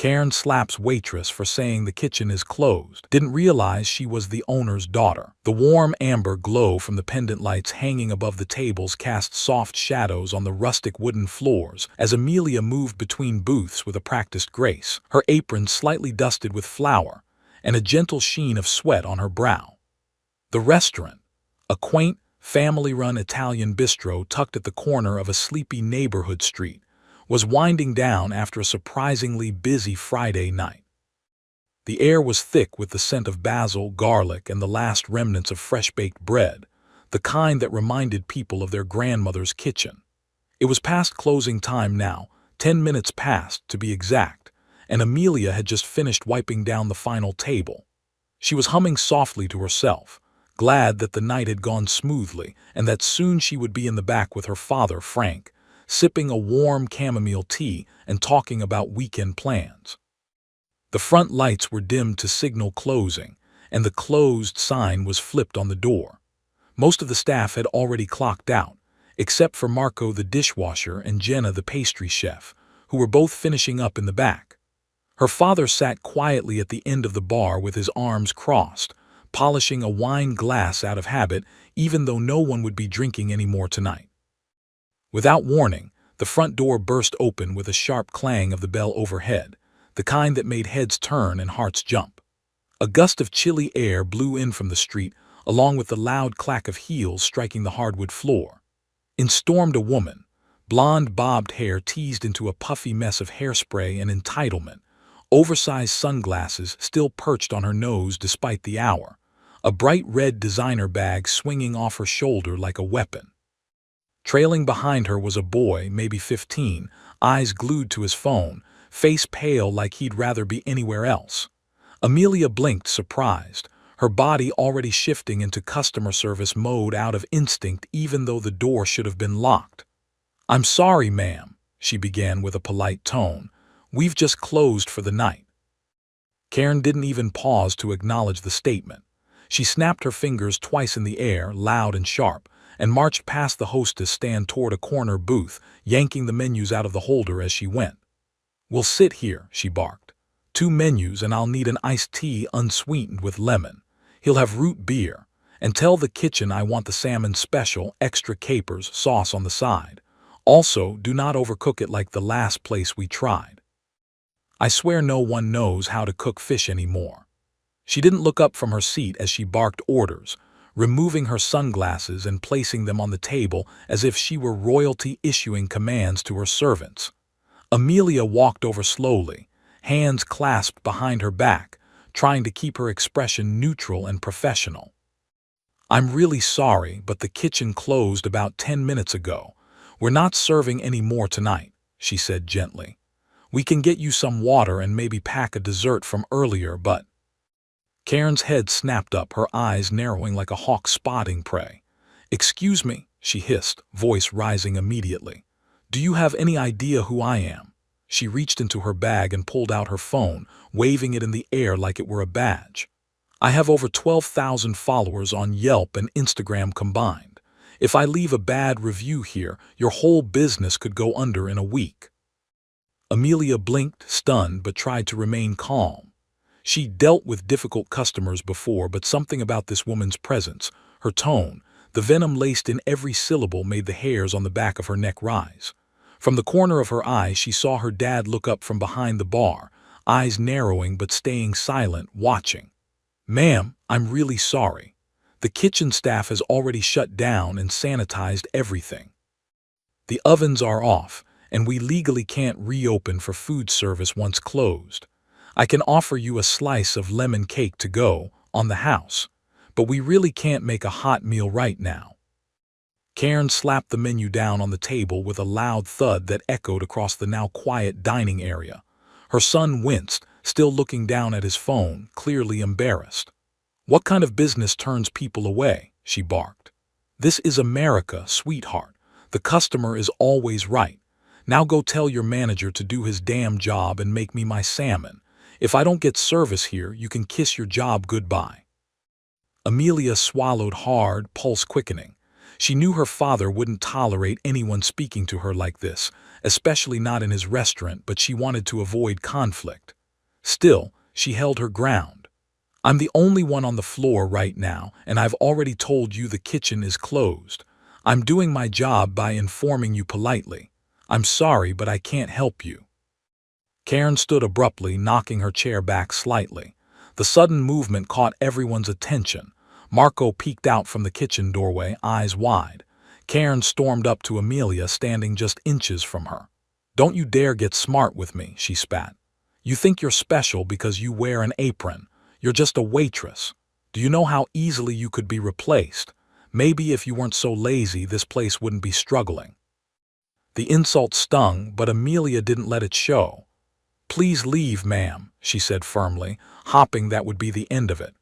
Karen slaps Waitress for saying the kitchen is closed. Didn't realize she was the owner's daughter. The warm amber glow from the pendant lights hanging above the tables cast soft shadows on the rustic wooden floors as Amelia moved between booths with a practiced grace, her apron slightly dusted with flour, and a gentle sheen of sweat on her brow. The restaurant, a quaint, family-run Italian bistro tucked at the corner of a sleepy neighborhood street, was winding down after a surprisingly busy Friday night. The air was thick with the scent of basil, garlic, and the last remnants of fresh-baked bread, the kind that reminded people of their grandmother's kitchen. It was past closing time now, 10 minutes past to be exact, and Amelia had just finished wiping down the final table. She was humming softly to herself, glad that the night had gone smoothly and that soon she would be in the back with her father, Frank, sipping a warm chamomile tea and talking about weekend plans. The front lights were dimmed to signal closing, and the closed sign was flipped on the door. Most of the staff had already clocked out, except for Marco the dishwasher and Jenna the pastry chef, who were both finishing up in the back. Her father sat quietly at the end of the bar with his arms crossed, polishing a wine glass out of habit, even though no one would be drinking any more tonight. Without warning, the front door burst open with a sharp clang of the bell overhead, the kind that made heads turn and hearts jump. A gust of chilly air blew in from the street, along with the loud clack of heels striking the hardwood floor. In stormed a woman, blonde bobbed hair teased into a puffy mess of hairspray and entitlement, oversized sunglasses still perched on her nose despite the hour, a bright red designer bag swinging off her shoulder like a weapon. Trailing behind her was a boy, maybe 15, eyes glued to his phone, face pale like he'd rather be anywhere else. Amelia blinked, surprised, her body already shifting into customer service mode out of instinct even though the door should have been locked. "I'm sorry, ma'am," she began with a polite tone. "We've just closed for the night." Karen didn't even pause to acknowledge the statement. She snapped her fingers twice in the air, loud and sharp, and marched past the hostess stand toward a corner booth, yanking the menus out of the holder as she went. "We'll sit here," she barked. "2 menus, and I'll need an iced tea unsweetened with lemon. He'll have root beer. And tell the kitchen I want the salmon special, extra capers, sauce on the side. Also, do not overcook it like the last place we tried. I swear no one knows how to cook fish anymore." She didn't look up from her seat as she barked orders, removing her sunglasses and placing them on the table as if she were royalty issuing commands to her servants. Amelia walked over slowly, hands clasped behind her back, trying to keep her expression neutral and professional. "I'm really sorry, but the kitchen closed about 10 minutes ago. We're not serving any more tonight," she said gently. "We can get you some water and maybe pack a dessert from earlier, but—" Karen's head snapped up, her eyes narrowing like a hawk spotting prey. "Excuse me," she hissed, voice rising immediately. "Do you have any idea who I am?" She reached into her bag and pulled out her phone, waving it in the air like it were a badge. "I have over 12,000 followers on Yelp and Instagram combined. If I leave a bad review here, your whole business could go under in a week." Amelia blinked, stunned, but tried to remain calm. She'd dealt with difficult customers before, but something about this woman's presence, her tone, the venom laced in every syllable made the hairs on the back of her neck rise. From the corner of her eye, she saw her dad look up from behind the bar, eyes narrowing but staying silent, watching. "Ma'am, I'm really sorry. The kitchen staff has already shut down and sanitized everything. The ovens are off, and we legally can't reopen for food service once closed. I can offer you a slice of lemon cake to go, on the house, but we really can't make a hot meal right now." Karen slapped the menu down on the table with a loud thud that echoed across the now quiet dining area. Her son winced, still looking down at his phone, clearly embarrassed. "What kind of business turns people away?" she barked. "This is America, sweetheart. The customer is always right. Now go tell your manager to do his damn job and make me my salmon. If I don't get service here, you can kiss your job goodbye." Amelia swallowed hard, pulse quickening. She knew her father wouldn't tolerate anyone speaking to her like this, especially not in his restaurant, but she wanted to avoid conflict. Still, she held her ground. I'm the only one on the floor right now, and I've already told you the kitchen is closed. I'm doing my job by informing you politely. I'm sorry, but I can't help you. Karen stood abruptly, knocking her chair back slightly. The sudden movement caught everyone's attention. Marco peeked out from the kitchen doorway, eyes wide. Karen stormed up to Amelia, standing just inches from her. Don't you dare get smart with me, she spat. You think you're special because you wear an apron. You're just a waitress. Do you know how easily you could be replaced? Maybe if you weren't so lazy, this place wouldn't be struggling. The insult stung, but Amelia didn't let it show. Please leave, ma'am, she said firmly, hoping that would be the end of it.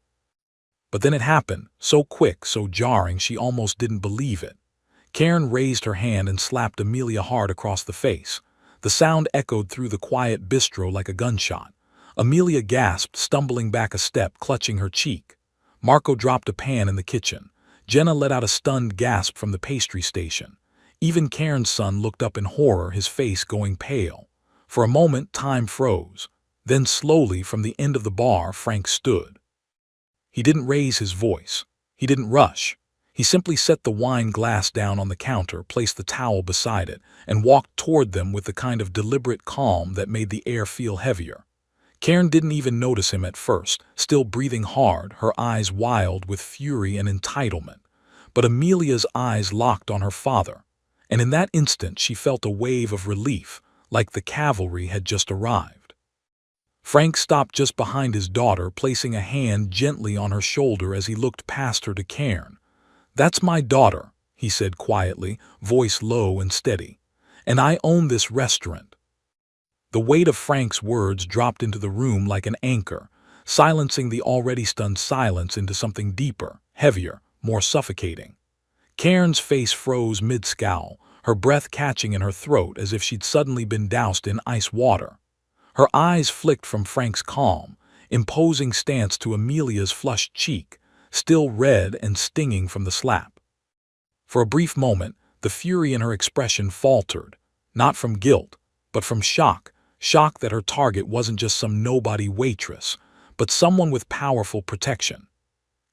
But then it happened, so quick, so jarring, she almost didn't believe it. Karen raised her hand and slapped Amelia hard across the face. The sound echoed through the quiet bistro like a gunshot. Amelia gasped, stumbling back a step, clutching her cheek. Marco dropped a pan in the kitchen. Jenna let out a stunned gasp from the pastry station. Even Karen's son looked up in horror, his face going pale. For a moment, time froze. Then slowly, from the end of the bar, Frank stood. He didn't raise his voice. He didn't rush. He simply set the wine glass down on the counter, placed the towel beside it, and walked toward them with the kind of deliberate calm that made the air feel heavier. Karen didn't even notice him at first, still breathing hard, her eyes wild with fury and entitlement. But Amelia's eyes locked on her father, and in that instant she felt a wave of relief, like the cavalry had just arrived. Frank stopped just behind his daughter, placing a hand gently on her shoulder as he looked past her to Karen. That's my daughter, he said quietly, voice low and steady. And I own this restaurant. The weight of Frank's words dropped into the room like an anchor, silencing the already stunned silence into something deeper, heavier, more suffocating. Karen's face froze mid-scowl, her breath catching in her throat as if she'd suddenly been doused in ice water. Her eyes flicked from Frank's calm, imposing stance to Amelia's flushed cheek, still red and stinging from the slap. For a brief moment, the fury in her expression faltered, not from guilt, but from shock that her target wasn't just some nobody waitress, but someone with powerful protection.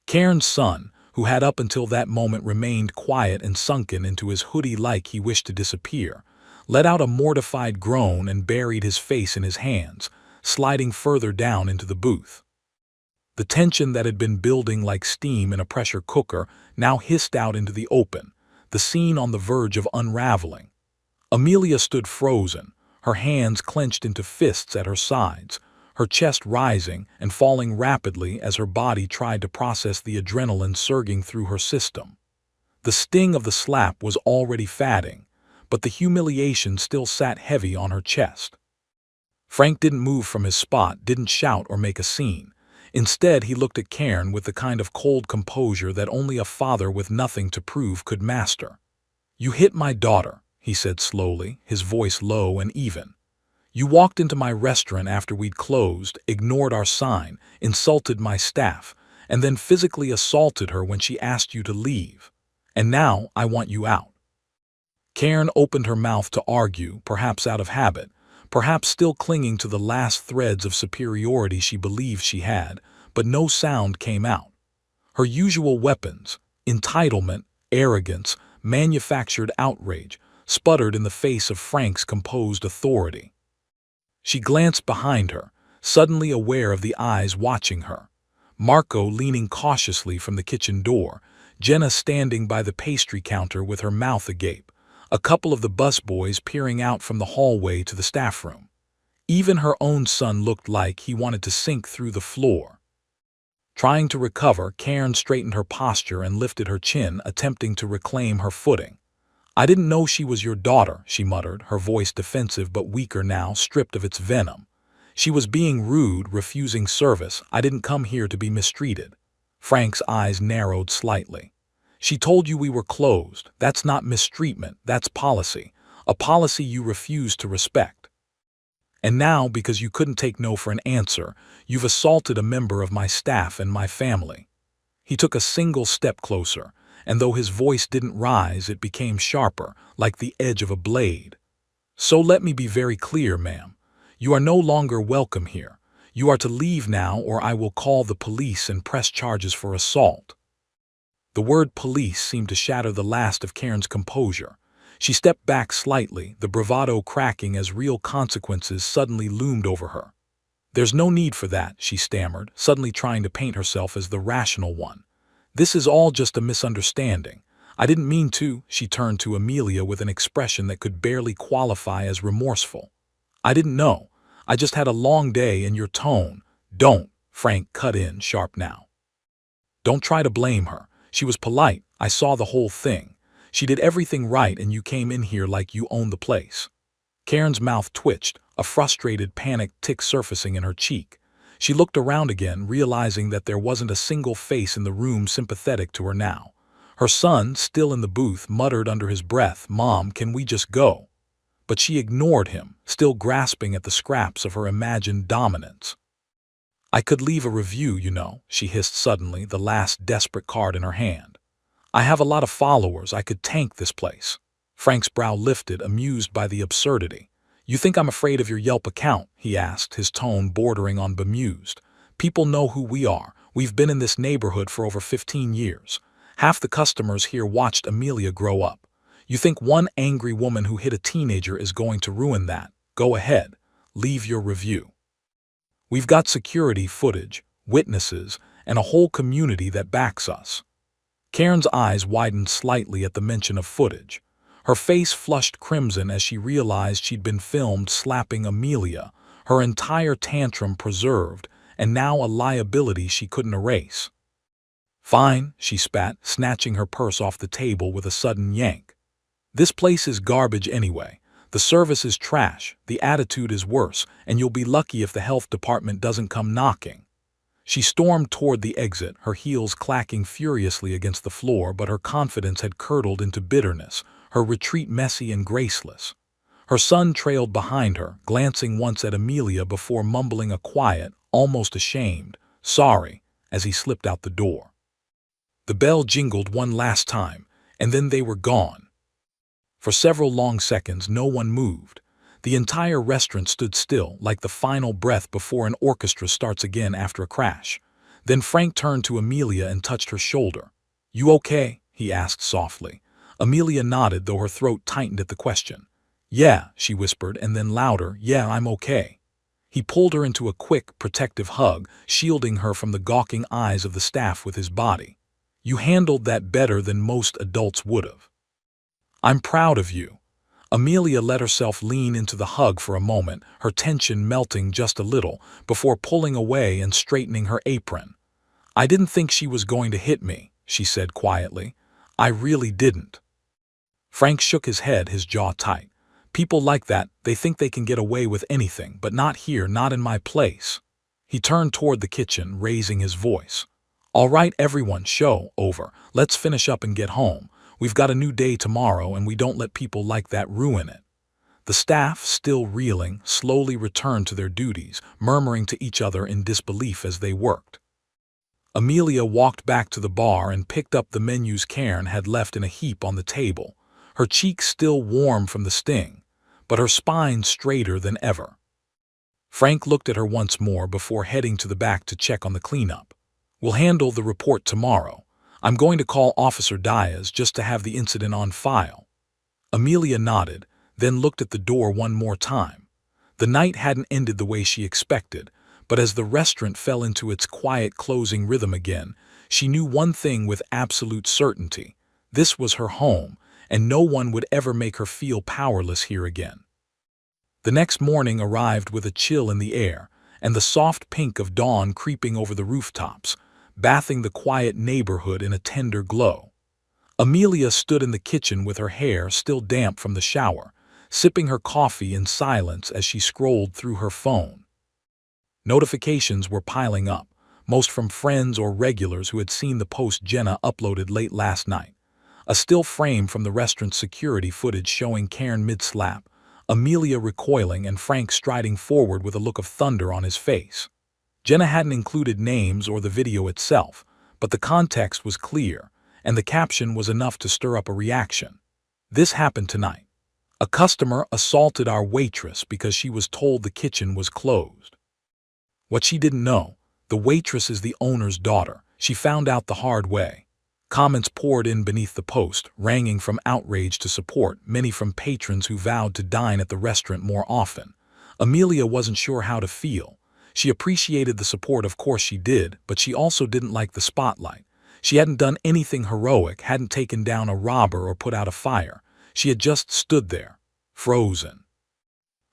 Karen's son, who had up until that moment remained quiet and sunken into his hoodie like he wished to disappear, let out a mortified groan and buried his face in his hands, sliding further down into the booth. The tension that had been building like steam in a pressure cooker now hissed out into the open, the scene on the verge of unraveling. Amelia stood frozen, her hands clenched into fists at her sides, her chest rising and falling rapidly as her body tried to process the adrenaline surging through her system. The sting of the slap was already fading, but the humiliation still sat heavy on her chest. Frank didn't move from his spot, didn't shout or make a scene. Instead, he looked at Karen with the kind of cold composure that only a father with nothing to prove could master. "You hit my daughter," he said slowly, his voice low and even. "You walked into my restaurant after we'd closed, ignored our sign, insulted my staff, and then physically assaulted her when she asked you to leave. And now I want you out." Karen opened her mouth to argue, perhaps out of habit, perhaps still clinging to the last threads of superiority she believed she had, but no sound came out. Her usual weapons, entitlement, arrogance, manufactured outrage, sputtered in the face of Frank's composed authority. She glanced behind her, suddenly aware of the eyes watching her. Marco leaning cautiously from the kitchen door, Jenna standing by the pastry counter with her mouth agape, a couple of the busboys peering out from the hallway to the staff room. Even her own son looked like he wanted to sink through the floor. Trying to recover, Karen straightened her posture and lifted her chin, attempting to reclaim her footing. "I didn't know she was your daughter," she muttered, her voice defensive but weaker now, stripped of its venom. "She was being rude, refusing service. I didn't come here to be mistreated." Frank's eyes narrowed slightly. "She told you we were closed. That's not mistreatment, that's policy. A policy you refuse to respect. And now, because you couldn't take no for an answer, you've assaulted a member of my staff and my family." He took a single step closer, and though his voice didn't rise, it became sharper, like the edge of a blade. So let me be very clear, ma'am. You are no longer welcome here. You are to leave now or I will call the police and press charges for assault. The word police seemed to shatter the last of Karen's composure. She stepped back slightly, the bravado cracking as real consequences suddenly loomed over her. There's no need for that, she stammered, suddenly trying to paint herself as the rational one. This is all just a misunderstanding. I didn't mean to, she turned to Amelia with an expression that could barely qualify as remorseful. I didn't know. I just had a long day and your tone. Don't, Frank cut in sharp now. Don't try to blame her. She was polite. I saw the whole thing. She did everything right and you came in here like you owned the place. Karen's mouth twitched, a frustrated, panicked tick surfacing in her cheek. She looked around again, realizing that there wasn't a single face in the room sympathetic to her now. Her son, still in the booth, muttered under his breath, "Mom, can we just go?" But she ignored him, still grasping at the scraps of her imagined dominance. I could leave a review, you know, she hissed suddenly, the last desperate card in her hand. I have a lot of followers. I could tank this place. Frank's brow lifted, amused by the absurdity. You think I'm afraid of your Yelp account? He asked, his tone bordering on bemused. People know who we are. We've been in this neighborhood for over 15 years. Half the customers here watched Amelia grow up. You think one angry woman who hit a teenager is going to ruin that? Go ahead. Leave your review. We've got security footage, witnesses, and a whole community that backs us. Karen's eyes widened slightly at the mention of footage. Her face flushed crimson as she realized she'd been filmed slapping Amelia, her entire tantrum preserved, and now a liability she couldn't erase. Fine, she spat, snatching her purse off the table with a sudden yank. This place is garbage anyway. The service is trash, the attitude is worse, and you'll be lucky if the health department doesn't come knocking. She stormed toward the exit, her heels clacking furiously against the floor, but her confidence had curdled into bitterness, her retreat messy and graceless. Her son trailed behind her, glancing once at Amelia before mumbling a quiet, almost ashamed, "Sorry," as he slipped out the door. The bell jingled one last time, and then they were gone. For several long seconds, no one moved. The entire restaurant stood still, like the final breath before an orchestra starts again after a crash. Then Frank turned to Amelia and touched her shoulder. "You okay?" he asked softly. Amelia nodded, though her throat tightened at the question. "Yeah," she whispered, and then louder, "Yeah, I'm okay." He pulled her into a quick, protective hug, shielding her from the gawking eyes of the staff with his body. "You handled that better than most adults would have. I'm proud of you." Amelia let herself lean into the hug for a moment, her tension melting just a little, before pulling away and straightening her apron. "I didn't think she was going to hit me," she said quietly. "I really didn't." Frank shook his head, his jaw tight. "People like that, they think they can get away with anything, but not here, not in my place." He turned toward the kitchen, raising his voice. "All right, everyone, show over. Let's finish up and get home. We've got a new day tomorrow, and we don't let people like that ruin it." The staff, still reeling, slowly returned to their duties, murmuring to each other in disbelief as they worked. Amelia walked back to the bar and picked up the menus Karen had left in a heap on the table, her cheeks still warm from the sting, but her spine straighter than ever. Frank looked at her once more before heading to the back to check on the cleanup. "We'll handle the report tomorrow. I'm going to call Officer Diaz just to have the incident on file." Amelia nodded, then looked at the door one more time. The night hadn't ended the way she expected, but as the restaurant fell into its quiet closing rhythm again, she knew one thing with absolute certainty. This was her home, and no one would ever make her feel powerless here again. The next morning arrived with a chill in the air, and the soft pink of dawn creeping over the rooftops, bathing the quiet neighborhood in a tender glow. Amelia stood in the kitchen with her hair still damp from the shower, sipping her coffee in silence as she scrolled through her phone. Notifications were piling up, most from friends or regulars who had seen the post Jenna uploaded late last night. A still frame from the restaurant's security footage showing Karen mid-slap, Amelia recoiling and Frank striding forward with a look of thunder on his face. Jenna hadn't included names or the video itself, but the context was clear, and the caption was enough to stir up a reaction. "This happened tonight. A customer assaulted our waitress because she was told the kitchen was closed. What she didn't know, the waitress is the owner's daughter. She found out the hard way. Comments poured in beneath the post, ranging from outrage to support, many from patrons who vowed to dine at the restaurant more often. Amelia wasn't sure how to feel. She appreciated the support, of course she did, but she also didn't like the spotlight. She hadn't done anything heroic, hadn't taken down a robber or put out a fire. She had just stood there, frozen.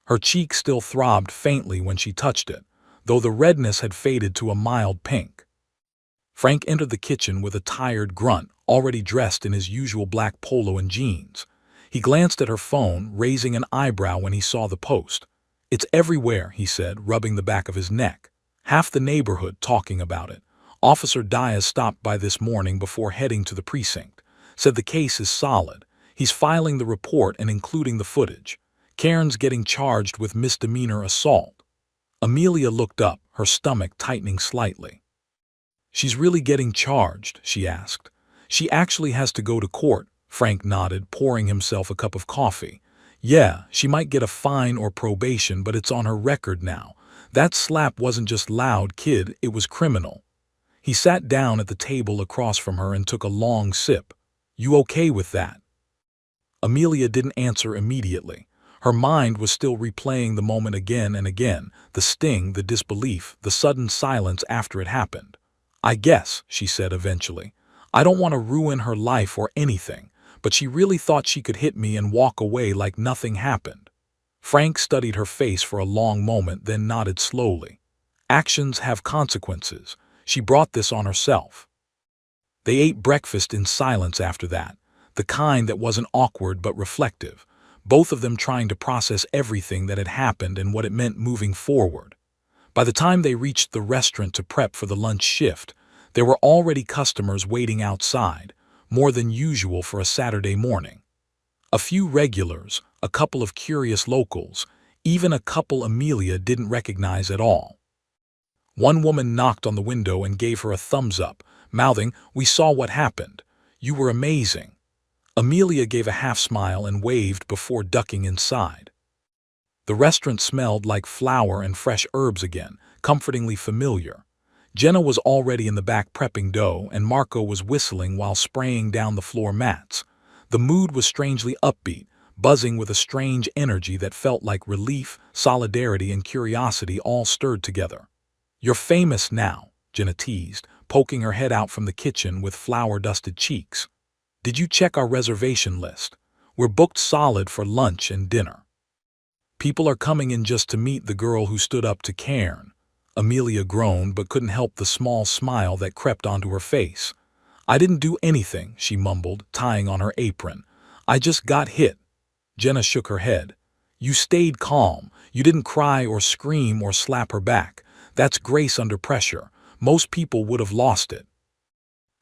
Her cheek still throbbed faintly when she touched it, though the redness had faded to a mild pink. Frank entered the kitchen with a tired grunt, already dressed in his usual black polo and jeans. He glanced at her phone, raising an eyebrow when he saw the post. "It's everywhere," he said, rubbing the back of his neck. "Half the neighborhood talking about it. Officer Diaz stopped by this morning before heading to the precinct. Said the case is solid. He's filing the report and including the footage. Karen's getting charged with misdemeanor assault." Amelia looked up, her stomach tightening slightly. "She's really getting charged?" she asked. "She actually has to go to court," Frank nodded, pouring himself a cup of coffee. "Yeah, she might get a fine or probation, but it's on her record now. That slap wasn't just loud, kid, it was criminal." He sat down at the table across from her and took a long sip. "You okay with that?" Amelia didn't answer immediately. Her mind was still replaying the moment again and again, the sting, the disbelief, the sudden silence after it happened. "I guess," she said eventually. "I don't want to ruin her life or anything, but she really thought she could hit me and walk away like nothing happened." Frank studied her face for a long moment, then nodded slowly. "Actions have consequences. She brought this on herself." They ate breakfast in silence after that, the kind that wasn't awkward but reflective, both of them trying to process everything that had happened and what it meant moving forward. By the time they reached the restaurant to prep for the lunch shift, there were already customers waiting outside, more than usual for a Saturday morning. A few regulars, a couple of curious locals, even a couple Amelia didn't recognize at all. One woman knocked on the window and gave her a thumbs up, mouthing, "We saw what happened. You were amazing." Amelia gave a half smile and waved before ducking inside. The restaurant smelled like flour and fresh herbs again, comfortingly familiar. Jenna was already in the back prepping dough, and Marco was whistling while spraying down the floor mats. The mood was strangely upbeat, buzzing with a strange energy that felt like relief, solidarity, and curiosity all stirred together. "You're famous now," Jenna teased, poking her head out from the kitchen with flour-dusted cheeks. "Did you check our reservation list? We're booked solid for lunch and dinner." "People are coming in just to meet the girl who stood up to Karen." Amelia groaned but couldn't help the small smile that crept onto her face. "I didn't do anything," she mumbled, tying on her apron. "I just got hit." Jenna shook her head. "You stayed calm. You didn't cry or scream or slap her back. That's grace under pressure. Most people would have lost it."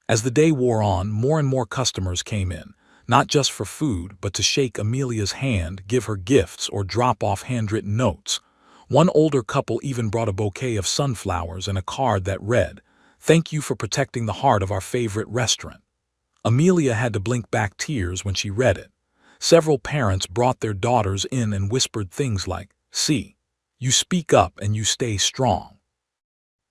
As the day wore on, more and more customers came in, not just for food, but to shake Amelia's hand, give her gifts, or drop off handwritten notes. One older couple even brought a bouquet of sunflowers and a card that read, "Thank you for protecting the heart of our favorite restaurant." Amelia had to blink back tears when she read it. Several parents brought their daughters in and whispered things like, "See, you speak up and you stay strong."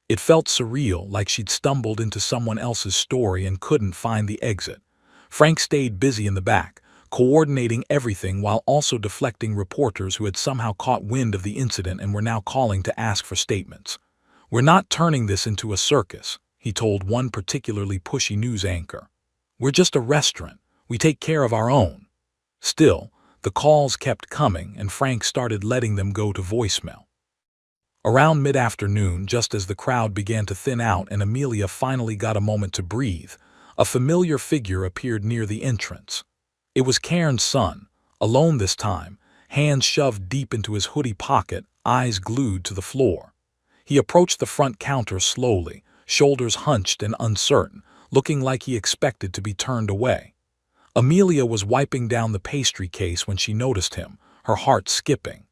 It felt surreal, like she'd stumbled into someone else's story and couldn't find the exit. Frank stayed busy in the back, coordinating everything while also deflecting reporters who had somehow caught wind of the incident and were now calling to ask for statements. "We're not turning this into a circus," he told one particularly pushy news anchor. "We're just a restaurant. We take care of our own." Still, the calls kept coming, and Frank started letting them go to voicemail. Around mid-afternoon, just as the crowd began to thin out and Amelia finally got a moment to breathe, a familiar figure appeared near the entrance. It was Karen's son, alone this time, hands shoved deep into his hoodie pocket, eyes glued to the floor. He approached the front counter slowly, shoulders hunched and uncertain, looking like he expected to be turned away. Amelia was wiping down the pastry case when she noticed him, her heart skipping.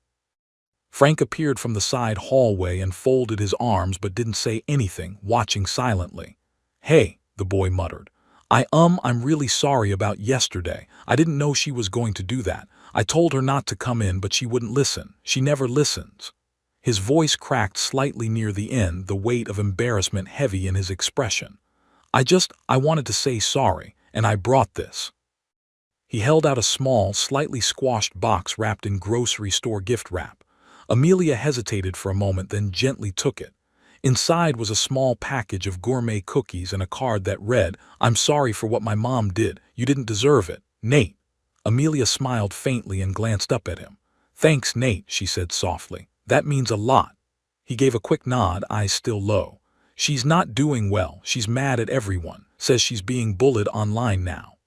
Frank appeared from the side hallway and folded his arms but didn't say anything, watching silently. "Hey," the boy muttered. I'm really sorry about yesterday. I didn't know she was going to do that. I told her not to come in, but she wouldn't listen. She never listens." His voice cracked slightly near the end, the weight of embarrassment heavy in his expression. I wanted to say sorry, and I brought this." He held out a small, slightly squashed box wrapped in grocery store gift wrap. Amelia hesitated for a moment, then gently took it. Inside was a small package of gourmet cookies and a card that read, "I'm sorry for what my mom did. You didn't deserve it, Nate." Amelia smiled faintly and glanced up at him. "Thanks, Nate," she said softly. "That means a lot." He gave a quick nod, eyes still low. "She's not doing well. She's mad at everyone. Says she's being bullied online now.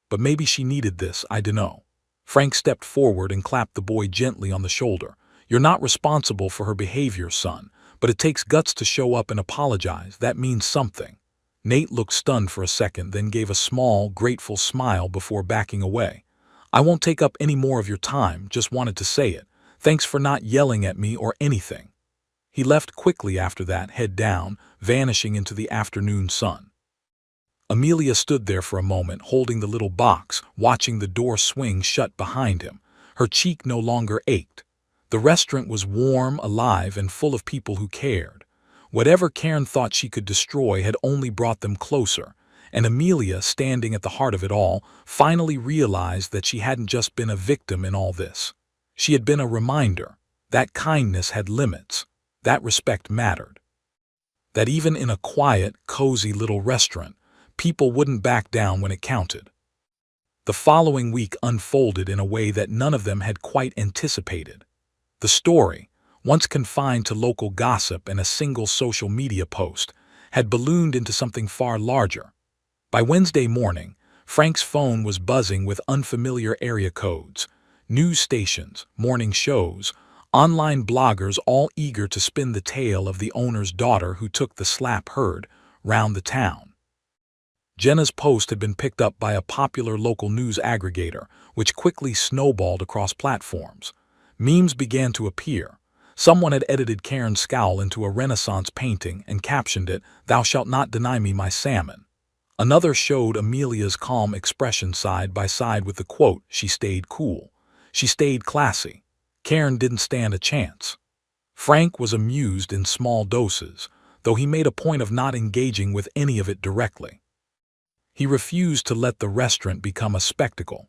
But maybe she needed this, I dunno." Frank stepped forward and clapped the boy gently on the shoulder. "You're not responsible for her behavior, son, but it takes guts to show up and apologize. That means something." Nate looked stunned for a second, then gave a small, grateful smile before backing away. "I won't take up any more of your time, just wanted to say it. Thanks for not yelling at me or anything." He left quickly after that, head down, vanishing into the afternoon sun. Amelia stood there for a moment, holding the little box, watching the door swing shut behind him. Her cheek no longer ached. The restaurant was warm, alive, and full of people who cared. Whatever Karen thought she could destroy had only brought them closer, and Amelia, standing at the heart of it all, finally realized that she hadn't just been a victim in all this. She had been a reminder that kindness had limits, that respect mattered, that even in a quiet, cozy little restaurant, people wouldn't back down when it counted. The following week unfolded in a way that none of them had quite anticipated. The story, once confined to local gossip and a single social media post, had ballooned into something far larger. By Wednesday morning, Frank's phone was buzzing with unfamiliar area codes, news stations, morning shows, online bloggers all eager to spin the tale of the owner's daughter who took the slap heard round the town. Jenna's post had been picked up by a popular local news aggregator, which quickly snowballed across platforms. Memes began to appear. Someone had edited Karen's scowl into a Renaissance painting and captioned it, "Thou shalt not deny me my salmon." Another showed Amelia's calm expression side by side with the quote, "She stayed cool. She stayed classy. Karen didn't stand a chance." Frank was amused in small doses, though he made a point of not engaging with any of it directly. He refused to let the restaurant become a spectacle.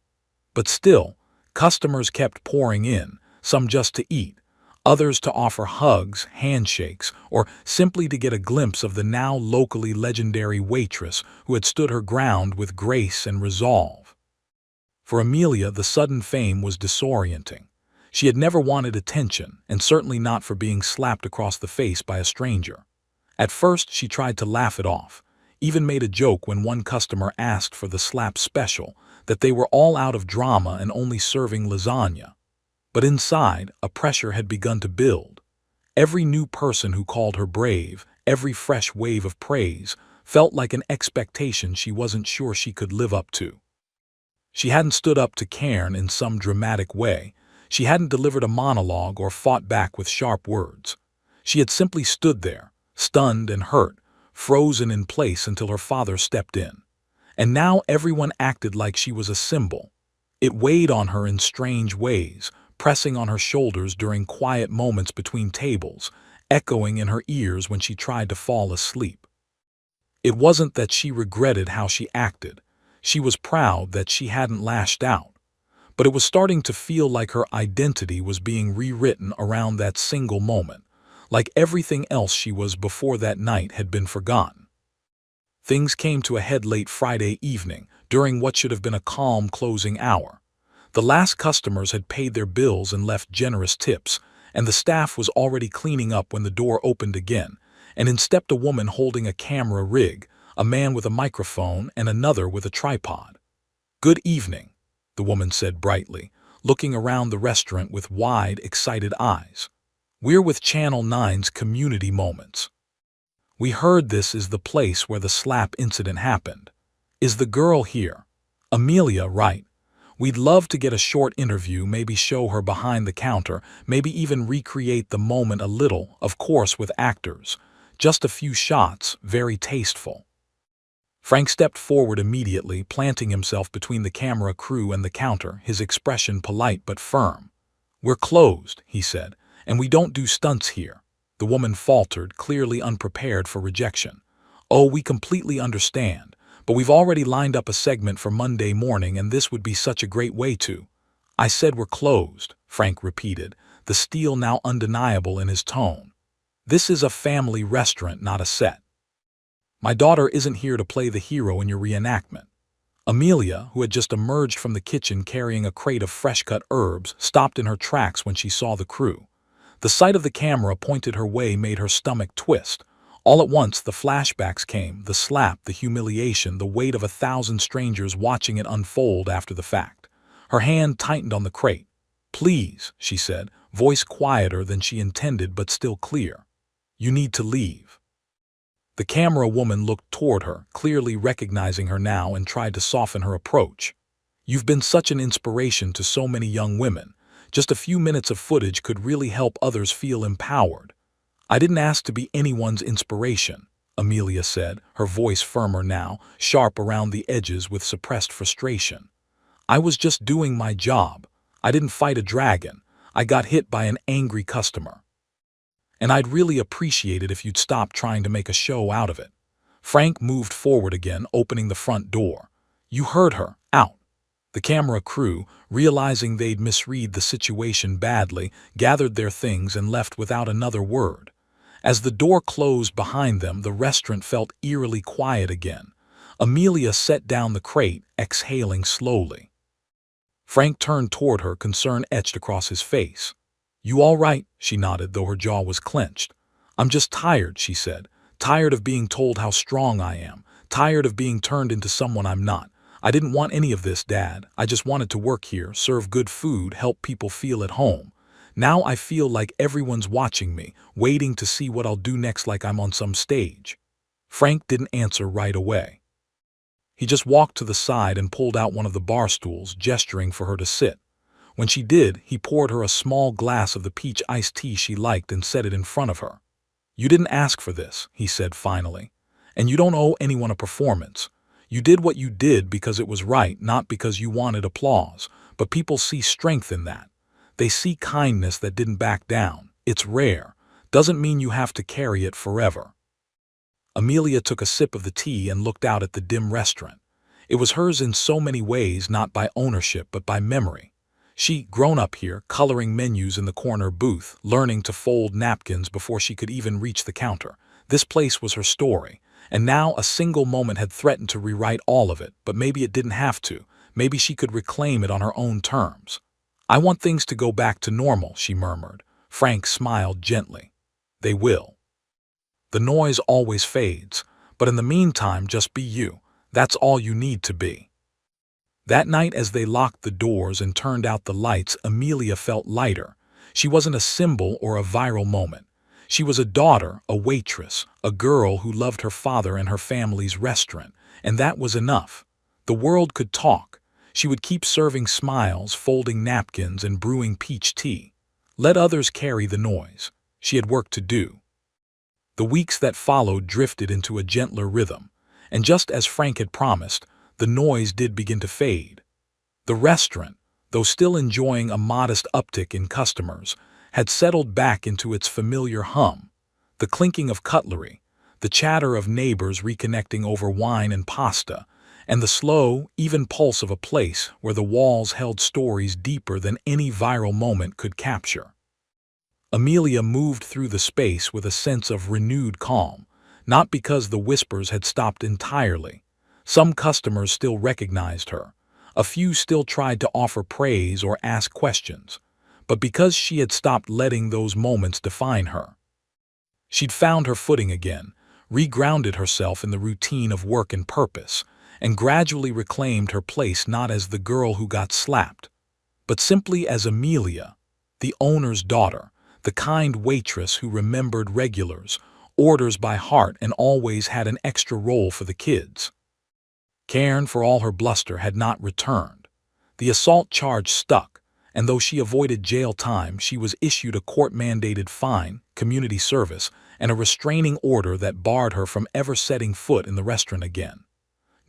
But still, customers kept pouring in, some just to eat, others to offer hugs, handshakes, or simply to get a glimpse of the now locally legendary waitress who had stood her ground with grace and resolve. For Amelia, the sudden fame was disorienting. She had never wanted attention, and certainly not for being slapped across the face by a stranger. At first, she tried to laugh it off, even made a joke when one customer asked for the slap special, that they were all out of drama and only serving lasagna. But inside, a pressure had begun to build. Every new person who called her brave, every fresh wave of praise, felt like an expectation she wasn't sure she could live up to. She hadn't stood up to Karen in some dramatic way. She hadn't delivered a monologue or fought back with sharp words. She had simply stood there, stunned and hurt, frozen in place until her father stepped in. And now everyone acted like she was a symbol. It weighed on her in strange ways, pressing on her shoulders during quiet moments between tables, echoing in her ears when she tried to fall asleep. It wasn't that she regretted how she acted. She was proud that she hadn't lashed out. But it was starting to feel like her identity was being rewritten around that single moment, like everything else she was before that night had been forgotten. Things came to a head late Friday evening, during what should have been a calm closing hour. The last customers had paid their bills and left generous tips, and the staff was already cleaning up when the door opened again, and in stepped a woman holding a camera rig, a man with a microphone, and another with a tripod. "Good evening," the woman said brightly, looking around the restaurant with wide, excited eyes. "We're with Channel 9's Community Moments. We heard this is the place where the slap incident happened. Is the girl here? Amelia, right? We'd love to get a short interview, maybe show her behind the counter, maybe even recreate the moment a little, of course with actors. Just a few shots, very tasteful." Frank stepped forward immediately, planting himself between the camera crew and the counter, his expression polite but firm. "We're closed," he said, "and we don't do stunts here." The woman faltered, clearly unprepared for rejection. "Oh, we completely understand, but we've already lined up a segment for Monday morning and this would be such a great way to—" "I said we're closed," Frank repeated, the steel now undeniable in his tone. "This is a family restaurant, not a set. My daughter isn't here to play the hero in your reenactment." Amelia, who had just emerged from the kitchen carrying a crate of fresh-cut herbs, stopped in her tracks when she saw the crew. The sight of the camera pointed her way made her stomach twist. All at once the flashbacks came, the slap, the humiliation, the weight of 1,000 strangers watching it unfold after the fact. Her hand tightened on the crate. "Please," she said, voice quieter than she intended but still clear. "You need to leave." The camera woman looked toward her, clearly recognizing her now, and tried to soften her approach. "You've been such an inspiration to so many young women. Just a few minutes of footage could really help others feel empowered." "I didn't ask to be anyone's inspiration," Amelia said, her voice firmer now, sharp around the edges with suppressed frustration. "I was just doing my job. I didn't fight a dragon. I got hit by an angry customer. And I'd really appreciate it if you'd stop trying to make a show out of it." Frank moved forward again, opening the front door. "You heard her. Out." The camera crew, realizing they'd misread the situation badly, gathered their things and left without another word. As the door closed behind them, the restaurant felt eerily quiet again. Amelia set down the crate, exhaling slowly. Frank turned toward her, concern etched across his face. "You all right?" She nodded, though her jaw was clenched. "I'm just tired," she said. "Tired of being told how strong I am. Tired of being turned into someone I'm not. I didn't want any of this, Dad. I just wanted to work here, serve good food, help people feel at home. Now I feel like everyone's watching me, waiting to see what I'll do next, like I'm on some stage." Frank didn't answer right away. He just walked to the side and pulled out one of the bar stools, gesturing for her to sit. When she did, he poured her a small glass of the peach iced tea she liked and set it in front of her. "You didn't ask for this," he said finally. "And you don't owe anyone a performance. You did what you did because it was right, not because you wanted applause. But people see strength in that. They see kindness that didn't back down. It's rare. Doesn't mean you have to carry it forever." Amelia took a sip of the tea and looked out at the dim restaurant. It was hers in so many ways, not by ownership but by memory. She'd grown up here, coloring menus in the corner booth, learning to fold napkins before she could even reach the counter. This place was her story, and now a single moment had threatened to rewrite all of it, but maybe it didn't have to. Maybe she could reclaim it on her own terms. "I want things to go back to normal," she murmured. Frank smiled gently. "They will. The noise always fades, but in the meantime, just be you. That's all you need to be." That night, as they locked the doors and turned out the lights, Amelia felt lighter. She wasn't a symbol or a viral moment. She was a daughter, a waitress, a girl who loved her father and her family's restaurant, and that was enough. The world could talk. She would keep serving smiles, folding napkins, and brewing peach tea. Let others carry the noise. She had work to do. The weeks that followed drifted into a gentler rhythm, and just as Frank had promised, the noise did begin to fade. The restaurant, though still enjoying a modest uptick in customers, had settled back into its familiar hum. The clinking of cutlery, the chatter of neighbors reconnecting over wine and pasta, and the slow, even pulse of a place where the walls held stories deeper than any viral moment could capture. Amelia moved through the space with a sense of renewed calm, not because the whispers had stopped entirely. Some customers still recognized her. A few still tried to offer praise or ask questions, but because she had stopped letting those moments define her. She'd found her footing again, regrounded herself in the routine of work and purpose, and gradually reclaimed her place not as the girl who got slapped, but simply as Amelia, the owner's daughter, the kind waitress who remembered regulars, orders by heart, and always had an extra roll for the kids. Cairn, for all her bluster, had not returned. The assault charge stuck, and though she avoided jail time, she was issued a court-mandated fine, community service, and a restraining order that barred her from ever setting foot in the restaurant again.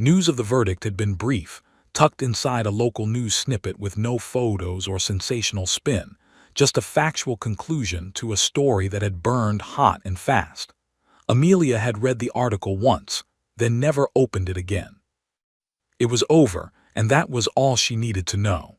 News of the verdict had been brief, tucked inside a local news snippet with no photos or sensational spin, just a factual conclusion to a story that had burned hot and fast. Amelia had read the article once, then never opened it again. It was over, and that was all she needed to know.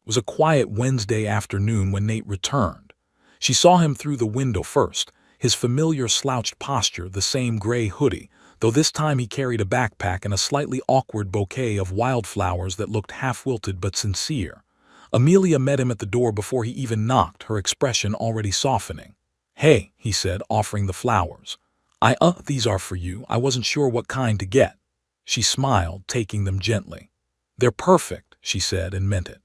It was a quiet Wednesday afternoon when Nate returned. She saw him through the window first, his familiar slouched posture, the same gray hoodie, though this time he carried a backpack and a slightly awkward bouquet of wildflowers that looked half-wilted but sincere. Amelia met him at the door before he even knocked, her expression already softening. "Hey," he said, offering the flowers. These are for you. I wasn't sure what kind to get." She smiled, taking them gently. "They're perfect," she said, and meant it.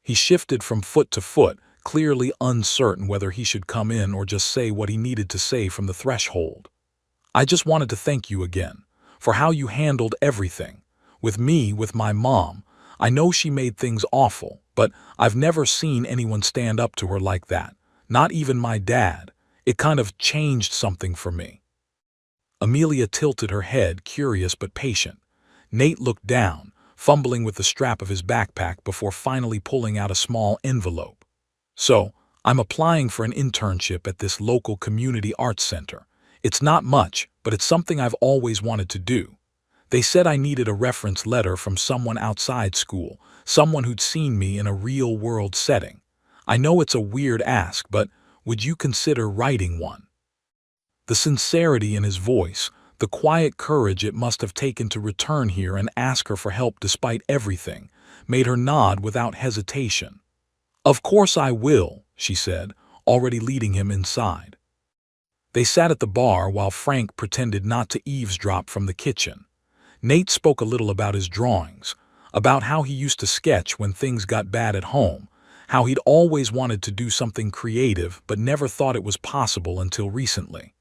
He shifted from foot to foot, clearly uncertain whether he should come in or just say what he needed to say from the threshold. "I just wanted to thank you again, for how you handled everything. With me, with my mom. I know she made things awful, but I've never seen anyone stand up to her like that. Not even my dad. It kind of changed something for me." Amelia tilted her head, curious but patient. Nate looked down, fumbling with the strap of his backpack before finally pulling out a small envelope. "So, I'm applying for an internship at this local community arts center. It's not much, but it's something I've always wanted to do. They said I needed a reference letter from someone outside school, someone who'd seen me in a real-world setting. I know it's a weird ask, but would you consider writing one?" The sincerity in his voice, the quiet courage it must have taken to return here and ask her for help despite everything, made her nod without hesitation. "Of course I will," she said, already leading him inside. They sat at the bar while Frank pretended not to eavesdrop from the kitchen. Nate spoke a little about his drawings, about how he used to sketch when things got bad at home, how he'd always wanted to do something creative but never thought it was possible until recently.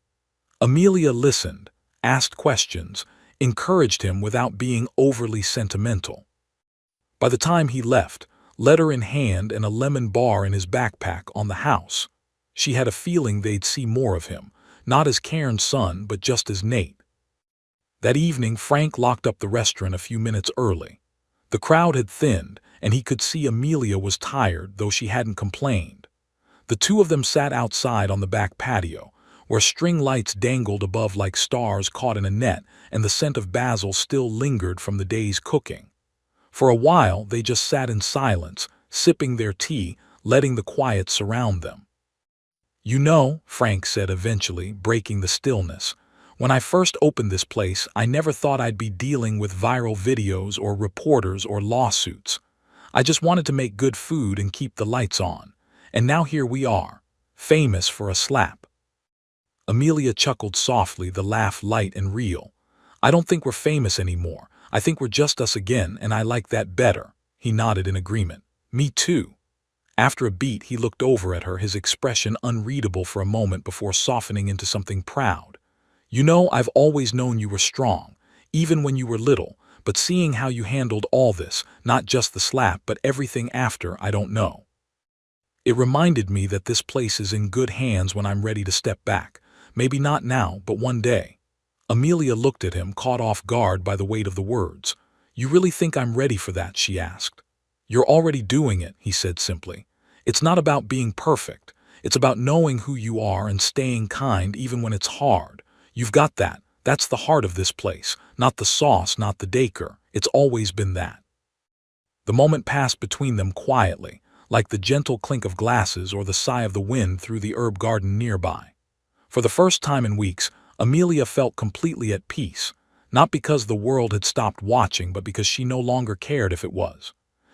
Amelia listened, asked questions, encouraged him without being overly sentimental. By the time he left, letter in hand and a lemon bar in his backpack on the house, she had a feeling they'd see more of him, not as Karen's son but just as Nate. That evening Frank locked up the restaurant a few minutes early. The crowd had thinned, and he could see Amelia was tired, though she hadn't complained. The two of them sat outside on the back patio, where string lights dangled above like stars caught in a net, and the scent of basil still lingered from the day's cooking. For a while they just sat in silence, sipping their tea, letting the quiet surround them. "You know," Frank said eventually, breaking the stillness, "when I first opened this place, I never thought I'd be dealing with viral videos or reporters or lawsuits. I just wanted to make good food and keep the lights on. And now here we are, famous for a slap." Amelia chuckled softly, the laugh light and real. "I don't think we're famous anymore. I think we're just us again, and I like that better." He nodded in agreement. "Me too." After a beat, he looked over at her, his expression unreadable for a moment before softening into something proud. "You know, I've always known you were strong, even when you were little, but seeing how you handled all this, not just the slap but everything after, I don't know. It reminded me that this place is in good hands when I'm ready to step back. Maybe not now, but one day." Amelia looked at him, caught off guard by the weight of the words. "You really think I'm ready for that?" she asked. "You're already doing it," he said simply. "It's not about being perfect. It's about knowing who you are and staying kind even when it's hard. You've got that. That's the heart of this place. Not the sauce, not the decor. It's always been that." The moment passed between them quietly, like the gentle clink of glasses or the sigh of the wind through the herb garden nearby. For the first time in weeks, Amelia felt completely at peace, not because the world had stopped watching, but because she no longer cared if it was.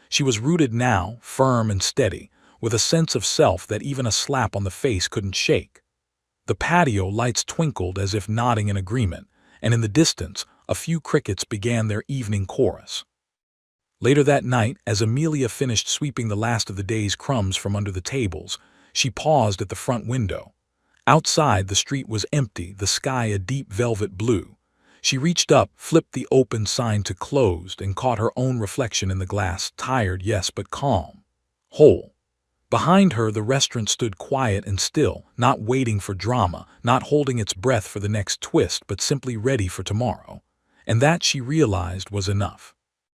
She was rooted now, firm and steady, with a sense of self that even a slap on the face couldn't shake. The patio lights twinkled as if nodding in agreement, and in the distance, a few crickets began their evening chorus. Later that night, as Amelia finished sweeping the last of the day's crumbs from under the tables, she paused at the front window. Outside, the street was empty, the sky a deep velvet blue. She reached up, flipped the open sign to closed, and caught her own reflection in the glass, tired, yes, but calm. Whole. Behind her, the restaurant stood quiet and still, not waiting for drama, not holding its breath for the next twist, but simply ready for tomorrow. and that she realized was enough.